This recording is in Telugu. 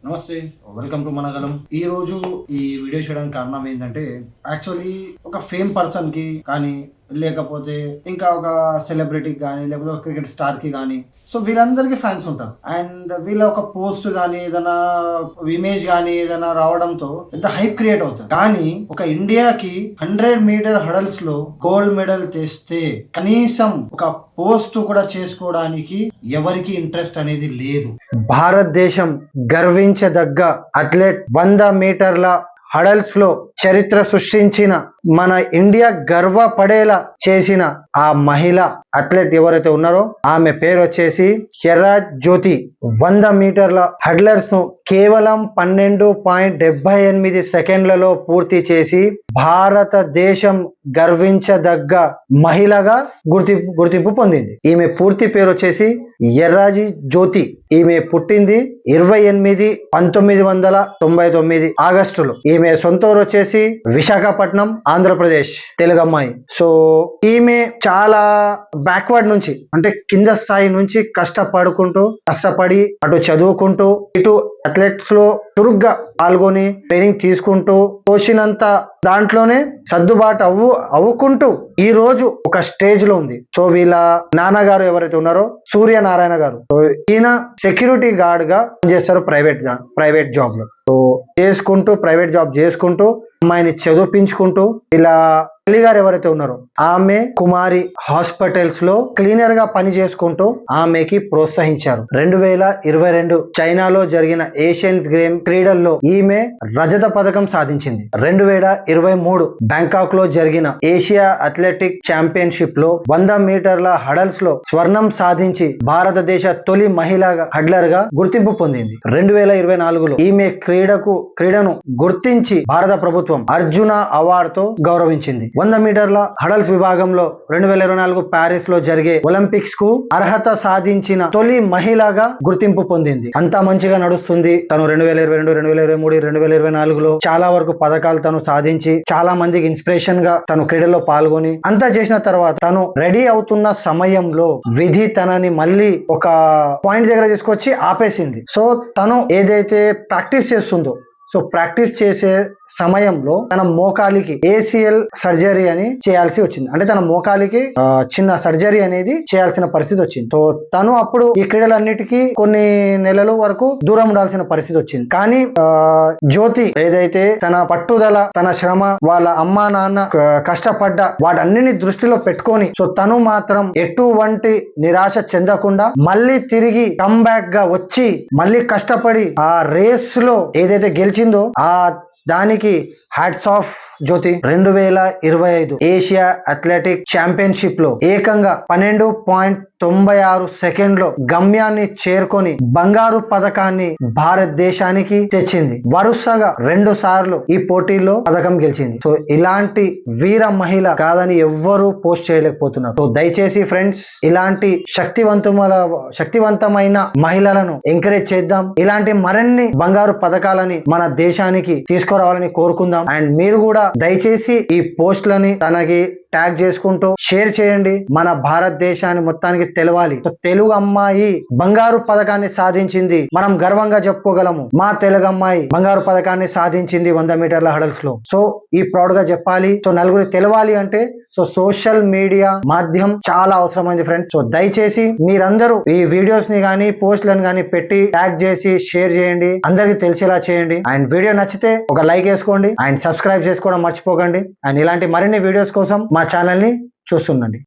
నమస్తే, వెల్కమ్ టు మనగలం. ఈ రోజు ఈ వీడియో చేయడానికి కారణం ఏంటంటే, యాక్చువల్లీ ఒక ఫేమ్ పర్సన్ కి కానీ లేకపోతే ఇంకా ఒక సెలబ్రిటీకి కానీ లేకపోతే ఒక క్రికెట్ స్టార్ కి కానీ సో వీళ్ళందరికీ ఫ్యాన్స్ ఉంటారు. అండ్ వీళ్ళ ఒక పోస్ట్ కానీ ఏదైనా ఇమేజ్ కానీ ఏదైనా రావడంతో పెద్ద హైప్ క్రియేట్ అవుతుంది. కానీ ఒక ఇండియాకి 100 మీటర్ హడల్స్ లో గోల్డ్ మెడల్ తెస్తే కనీసం ఒక పోస్ట్ కూడా చేసుకోవడానికి ఎవరికి ఇంట్రెస్ట్ అనేది లేదు. భారతదేశం గర్వించదగ్గ అథ్లెట్ 100 మీటర్ల హడల్స్ లో చరిత్ర సృష్టించిన మన ఇండియా గర్వపడేలా చేసిన ఆ మహిళ అథ్లెట్ ఎవరైతే ఉన్నారో ఆమె పేరు వచ్చేసి ఎర్రాజ్ జ్యోతి. 100 మీటర్ల హడ్లర్స్ ను కేవలం 12.78 సెకండ్లలో పూర్తి చేసి భారతదేశం గర్వించదగ్గ మహిళగా గుర్తింపు పొందింది. ఈమె పూర్తి పేరు వచ్చేసి ఎర్రాజ్ జ్యోతి. ఈమె పుట్టింది 28/1999 ఆగస్టులో. ఈమె సొంత ఊరు వచ్చేసి విశాఖపట్నం, ఆంధ్రప్రదేశ్. తెలుగు అమ్మాయి. సో ఈమె చాలా బ్యాక్వర్డ్ నుంచి అంటే కింద స్థాయి నుంచి కష్టపడి అటు చదువుకుంటూ ఇటు అథ్లెట్స్ లో చురుగ్గా పాల్గొని ట్రైనింగ్ తీసుకుంటూ తోచినంత దాంట్లోనే సర్దుబాటు అవ్వుకుంటూ ఈ రోజు ఒక స్టేజ్ లో ఉంది. సో వీళ్ళ నాన్నగారు ఎవరైతే ఉన్నారో సూర్యనారాయణ గారు. సో ఈయన సెక్యూరిటీ గార్డ్ గా పనిచేస్తారు ప్రైవేట్ జాబ్ లో. సో ప్రైవేట్ జాబ్ చేసుకుంటూ అమ్మాయిని చదివించుకుంటూ ఇలా తల్లిగారు ఎవరైతే ఉన్నారో ఆమె కుమారి హాస్పిటల్స్ లో క్లీనర్ గా పని చేసుకుంటూ ఆమెకి ప్రోత్సహించారు. 2022 చైనాలో జరిగిన ఏషియన్ గేమ్ క్రీడల్లో ఈమె రజత పథకం సాధించింది. 2023 బ్యాంకాక్ లో జరిగిన ఏషియా అథ్లెటిక్ ఛాంపియన్షిప్ లో 100 మీటర్ల హడల్స్ లో స్వర్ణం సాధించి భారతదేశ తొలి మహిళా హడ్లర్ గా గుర్తింపు పొందింది. 2024లో ఈమె క్రీడను గుర్తించి భారత ప్రభుత్వం అర్జున అవార్డుతో గౌరవించింది. 100 మీటర్ల హడల్స్ విభాగంలో 2024 ప్యారిస్ లో జరిగే ఒలింపిక్స్ కు అర్హత సాధించిన తొలి మహిళగా గుర్తింపు పొందింది. అంతా మంచిగా నడుస్తుంది. తను 2022, 2023, 2024లో చాలా వరకు పథకాలు తను సాధించి చాలా మందికి ఇన్స్పిరేషన్ గా తను క్రీడల్లో పాల్గొని అంతా చేసిన తర్వాత తను రెడీ అవుతున్న సమయంలో విధి తనని మళ్ళీ ఒక పాయింట్ దగ్గర తీసుకొచ్చి ఆపేసింది. సో తను ఏదైతే ప్రాక్టీస్ చేస్తుందో సో ప్రాక్టీస్ చేసే సమయంలో తన మోకాలికి ACL సర్జరీ అని చేయాల్సి వచ్చింది. అంటే తన మోకాలికి చిన్న సర్జరీ అనేది చేయాల్సిన పరిస్థితి వచ్చింది. సో తను అప్పుడు ఈ క్రీడలన్నిటికీ కొన్ని నెలల వరకు దూరం ఉండాల్సిన పరిస్థితి వచ్చింది. కానీ జ్యోతి ఏదైతే తన పట్టుదల, తన శ్రమ, వాళ్ళ అమ్మా నాన్న కష్టపడ్డ వాటన్నిటిని దృష్టిలో పెట్టుకొని సో తను మాత్రం ఎటువంటి నిరాశ చెందకుండా మళ్ళీ తిరిగి కమ్బ్యాక్ గా వచ్చి మళ్ళీ కష్టపడి ఆ రేస్ లో ఏదైతే గెలిచిందో ఆ దానికి హ్యాట్స్ ఆఫ్ జ్యోతి. 2025 ఏషియా అథ్లెటిక్ ఛాంపియన్షిప్ లో ఏకంగా 12.96 సెకండ్లో గమ్యాన్ని చేరుకొని బంగారు పథకాన్ని భారతదేశానికి తెచ్చింది. వరుసగా 2 సార్లు ఈ పోటీల్లో పథకం గెలిచింది. సో ఇలాంటి వీర మహిళ కాదని ఎవ్వరూ పోస్ట్ చేయలేకపోతున్నారు. సో దయచేసి ఫ్రెండ్స్ ఇలాంటి శక్తివంతమైన మహిళలను ఎంకరేజ్ చేద్దాం. ఇలాంటి మరిన్ని బంగారు పథకాలని మన దేశానికి తీసుకురావాలని కోరుకుందాం. అండ్ మీరు కూడా దయచేసి ఈ పోస్ట్లని తనకి ట్యాగ్ చేసుకుంటూ షేర్ చేయండి. మన భారతదేశాన్ని మొత్తానికి తెలవాలి. తెలుగు అమ్మాయి బంగారు పథకాన్ని సాధించింది, మనం గర్వంగా చెప్పుకోగలము. మా తెలుగు అమ్మాయి బంగారు పథకాన్ని సాధించింది 100 మీటర్ల హడల్స్ లో. సో ఈ ప్రౌడ్ గా చెప్పాలి. సో నలుగురు తెలవాలి అంటే సో సోషల్ మీడియా మాధ్యమం చాలా అవసరమైంది ఫ్రెండ్స్. సో దయచేసి మీరందరూ ఈ వీడియోస్ ని గానీ పోస్ట్లను గానీ పెట్టి ట్యాగ్ చేసి షేర్ చేయండి, అందరికి తెలిసేలా చేయండి. అండ్ వీడియో నచ్చితే ఒక లైక్ వేసుకోండి అండ్ సబ్స్క్రైబ్ చేసుకోవడం మర్చిపోకండి. అండ్ ఇలాంటి మరిన్ని వీడియోస్ కోసం మా ఛానల్ ని చూస్తుండండి.